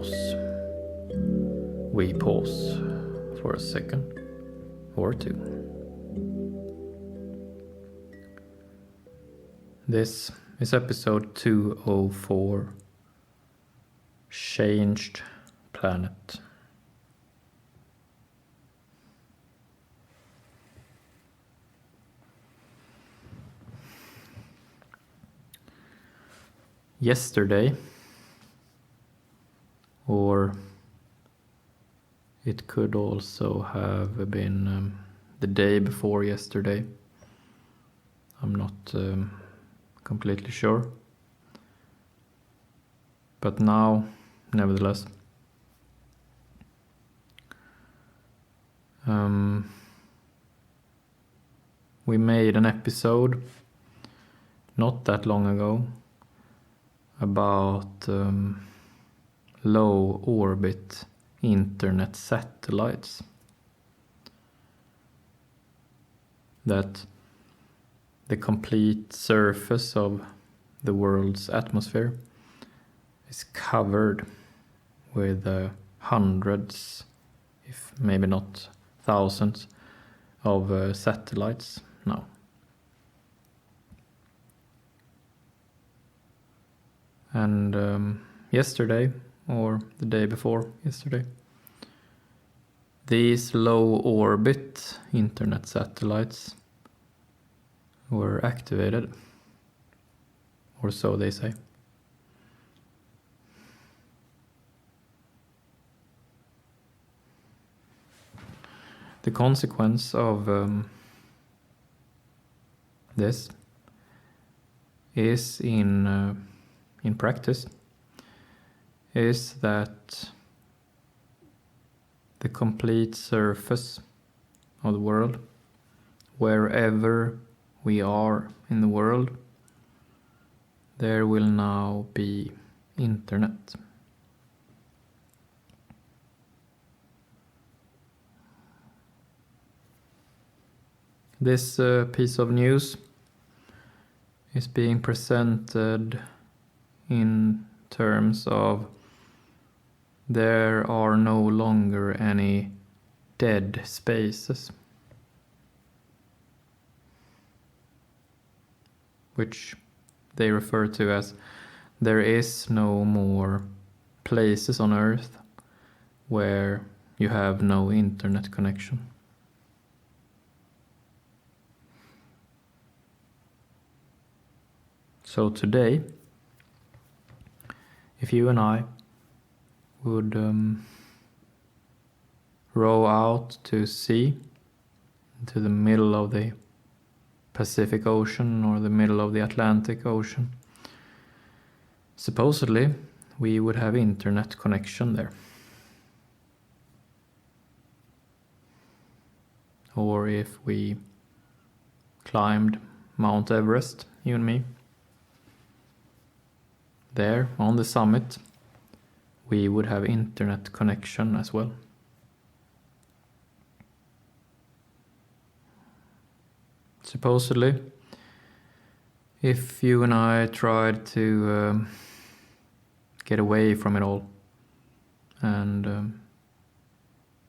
pause. We pause for a second or two. This is episode 204, Changed Planet. Yesterday, or it could also have been the day before yesterday. I'm not completely sure. But now, nevertheless, we made an episode not that long ago about low orbit internet satellites that the complete surface of the world's atmosphere is covered with hundreds, if maybe not thousands, of satellites now. And yesterday, or the day before yesterday, these low orbit internet satellites were activated, or so they say. The consequence of this is in practice is that the complete surface of the world, wherever we are in the world, there will now be internet. This piece of news is being presented in terms of there are no longer any dead spaces, which they refer to as there is no more places on Earth where you have no internet connection. So today, if you and I would row out to sea, into the middle of the Pacific Ocean or the middle of the Atlantic Ocean, supposedly we would have internet connection there. Or if we climbed Mount Everest, you and me, there on the summit, we would have internet connection as well. Supposedly, if you and I tried to get away from it all and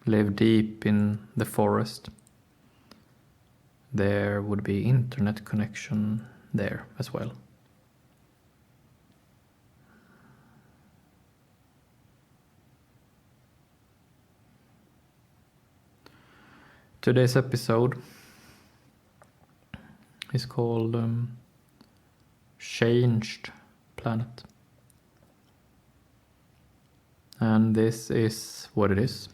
live deep in the forest, there would be internet connection there as well. Today's episode is called Changed Planet. And this is what it is.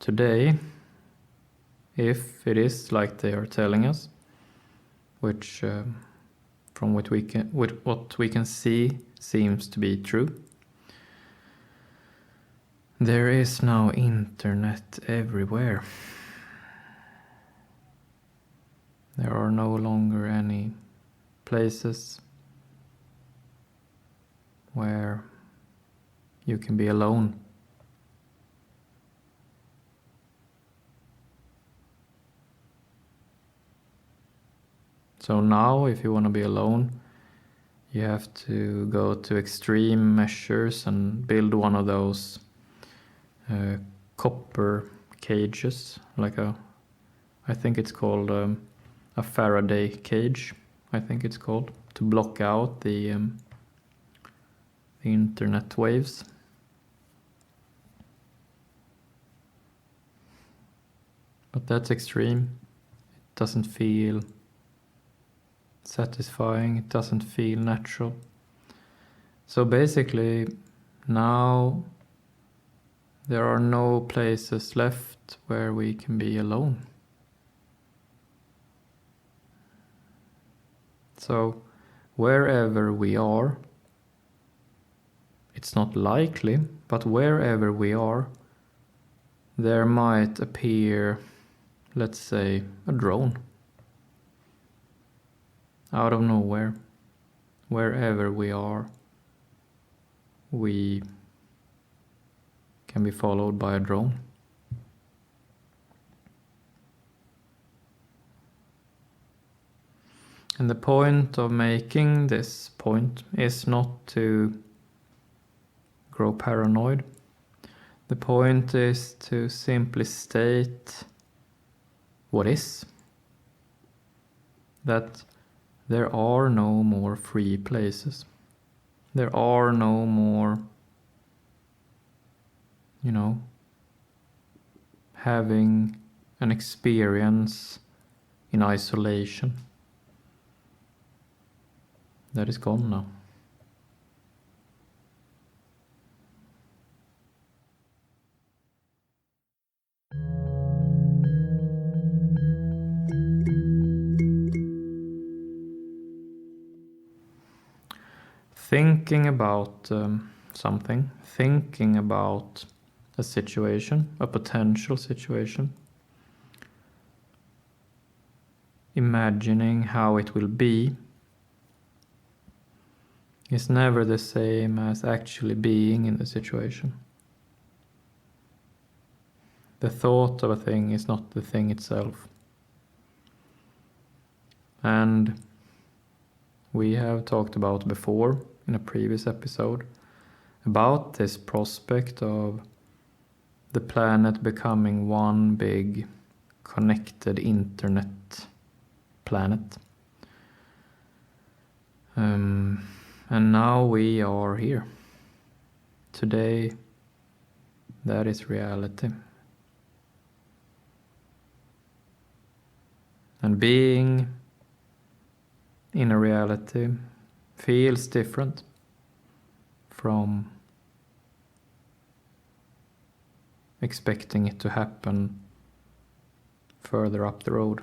Today, if it is like they are telling us, which from what we can see seems to be true, there is now internet everywhere. There are no longer any places where you can be alone. So now, if you want to be alone, you have to go to extreme measures and build one of those copper cages, I think it's called a Faraday cage, I think it's called, to block out the internet waves. But that's extreme. It doesn't feel satisfying, it doesn't feel natural. So basically, now there are no places left where we can be alone. So wherever we are, it's not likely, but wherever we are, there might appear, let's say, a drone. Out of nowhere, wherever we are, we can be followed by a drone. And the point of making this point is not to grow paranoid. The point is to simply state what is. That there are no more free places. There are no more, having an experience in isolation. That is gone now. Thinking about something, thinking about a situation, a potential situation, imagining how it will be, is never the same as actually being in the situation. The thought of a thing is not the thing itself. And we have talked about before, in a previous episode, about this prospect of the planet becoming one big connected internet planet. And now we are here. Today, that is reality. And being in a reality feels different from expecting it to happen further up the road.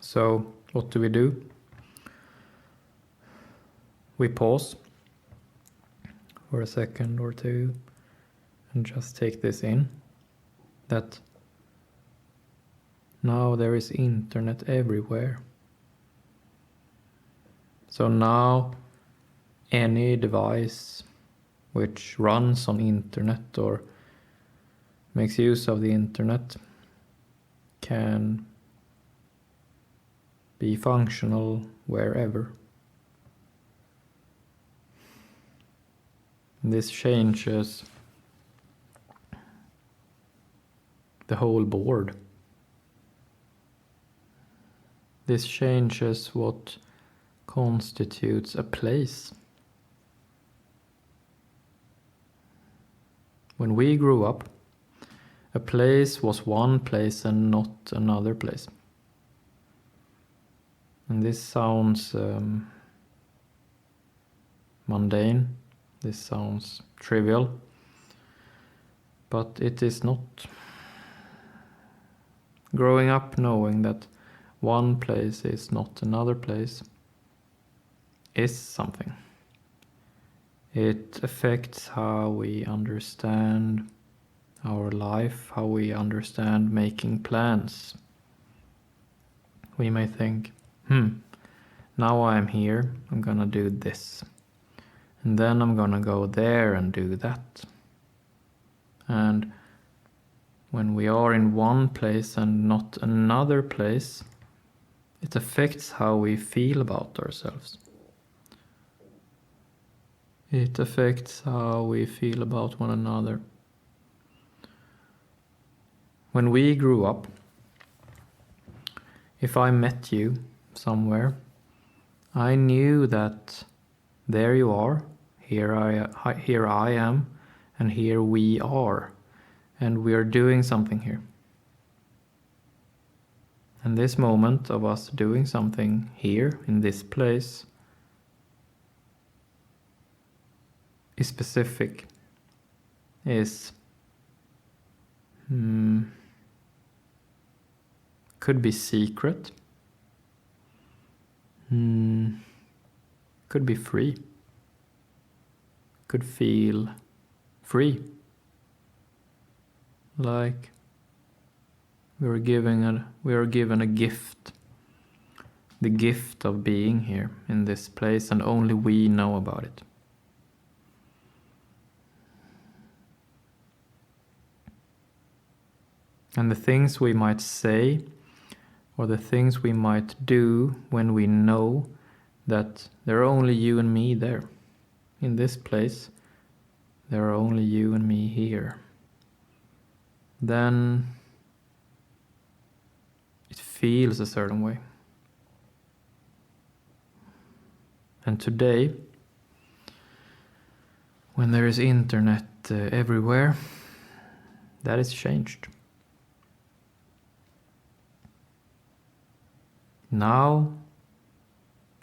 So, what do? We pause for a second or two and just take this in, that now there is internet everywhere. So now any device which runs on internet or makes use of the internet can be functional wherever. This changes the whole board. This changes what constitutes a place. When we grew up, a place was one place and not another place. And this sounds mundane, this sounds trivial, but it is not. Growing up knowing that one place is not another place is something. It affects how we understand our life, how we understand making plans. we may think, now I'm here, I'm gonna do this. And then I'm gonna go there and do that. And when we are in one place and not another place, it affects how we feel about ourselves. It affects how we feel about one another. When we grew up, if I met you somewhere, I knew that there you are, here I am, and here we are, and we are doing something here. And this moment of us doing something here, in this place, is specific, is could be secret, could be free, could feel free, like we are given a gift, the gift of being here in this place, and only we know about it. And the things we might say, or the things we might do when we know that there are only you and me there. In this place, there are only you and me here. Then it feels a certain way. And today, when there is internet everywhere, that is changed. Now,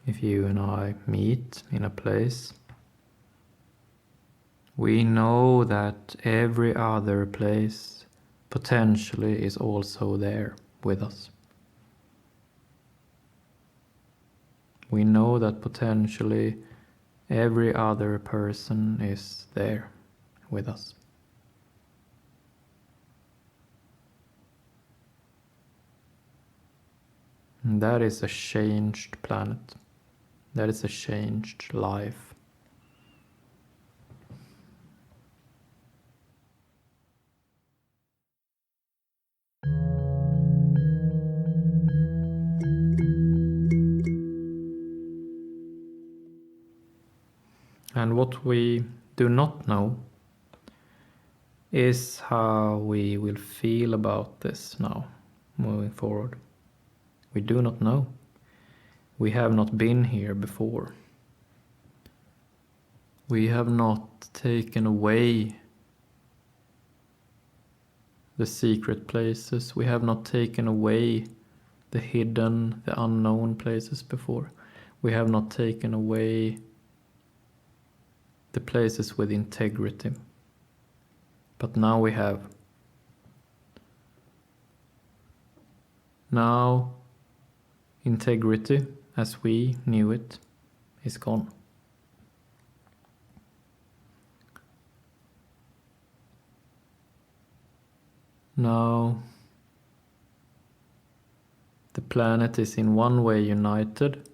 if you and I meet in a place, we know that every other place potentially is also there with us. We know that potentially every other person is there with us. And that is a changed planet. That is a changed life. And what we do not know is how we will feel about this now, moving forward. We do not know. We have not been here before. We have not taken away the secret places. We have not taken away the hidden, the unknown places before. We have not taken away the places with integrity. But now we have. Now, integrity, as we knew it, is gone. Now, the planet is in one way united,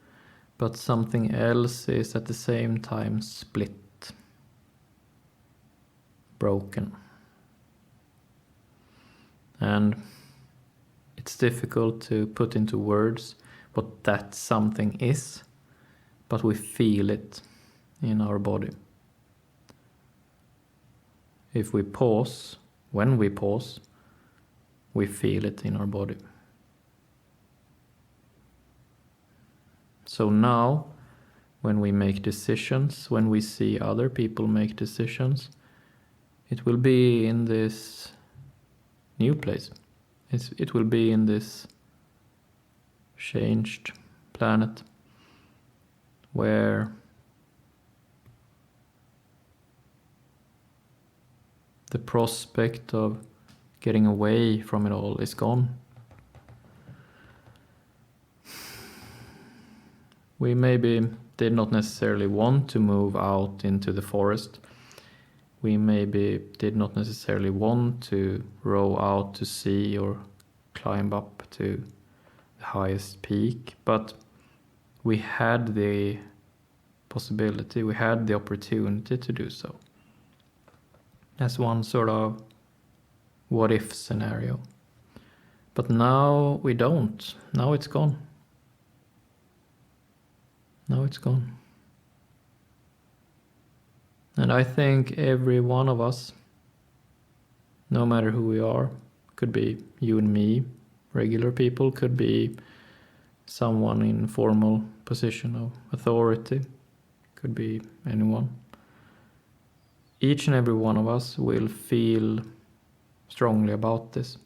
but something else is at the same time split, broken. And it's difficult to put into words what that something is, but we feel it in our body. If we pause, when we pause, we feel it in our body. So now, when we make decisions, when we see other people make decisions, it will be in this new place. It will be in this changed planet where the prospect of getting away from it all is gone. We maybe did not necessarily want to move out into the forest. We maybe did not necessarily want to row out to sea or climb up to highest peak, but we had the possibility, we had the opportunity to do so. As one sort of what if scenario. But now we don't. Now it's gone. Now it's gone. And I think every one of us, no matter who we are, could be you and me, regular people, could be someone in formal position of authority, could be anyone. Each and every one of us will feel strongly about this.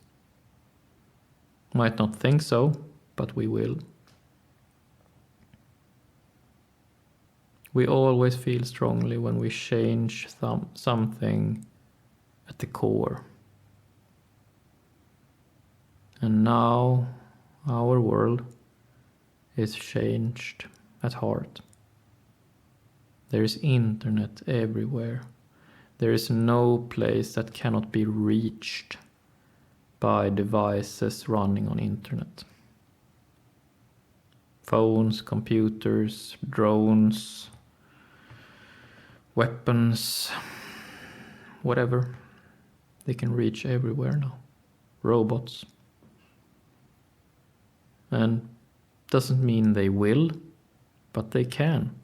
Might not think so, but we will. We always feel strongly when we change something at the core. And now our world is changed at heart. There is internet everywhere. There is no place that cannot be reached by devices running on internet. Phones, computers, drones, weapons, whatever. They can reach everywhere now. Robots. And doesn't mean they will, but they can.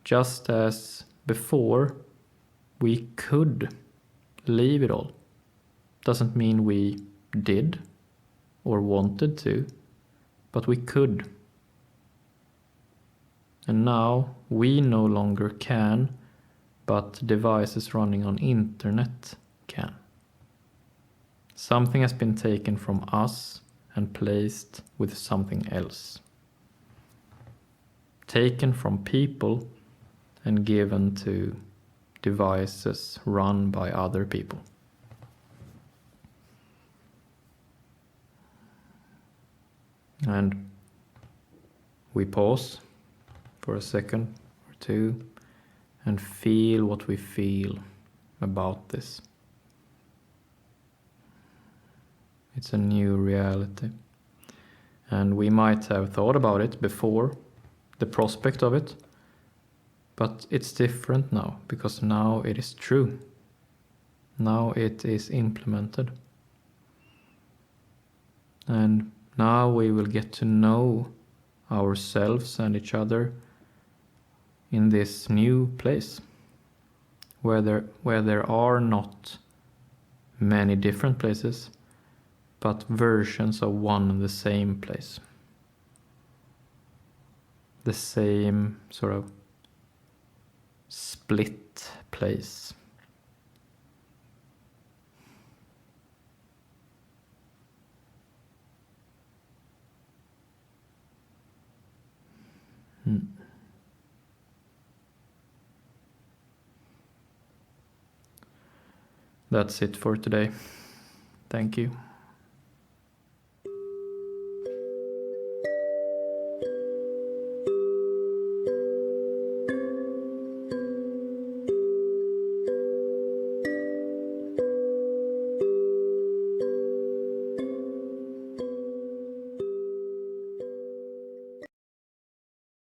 Just as before, we could leave it all. Doesn't mean we did or wanted to, but we could. And now we no longer can, but devices running on internet can. Something has been taken from us and placed with something else. Taken from people and given to devices run by other people. And we pause for a second or two and feel what we feel about this. It's a new reality. And we might have thought about it before, the prospect of it, but it's different now, because now it is true. Now it is implemented. And now we will get to know ourselves and each other in this new place, where there are not many different places, but versions of one and the same place. The same sort of split place. That's it for today. Thank you.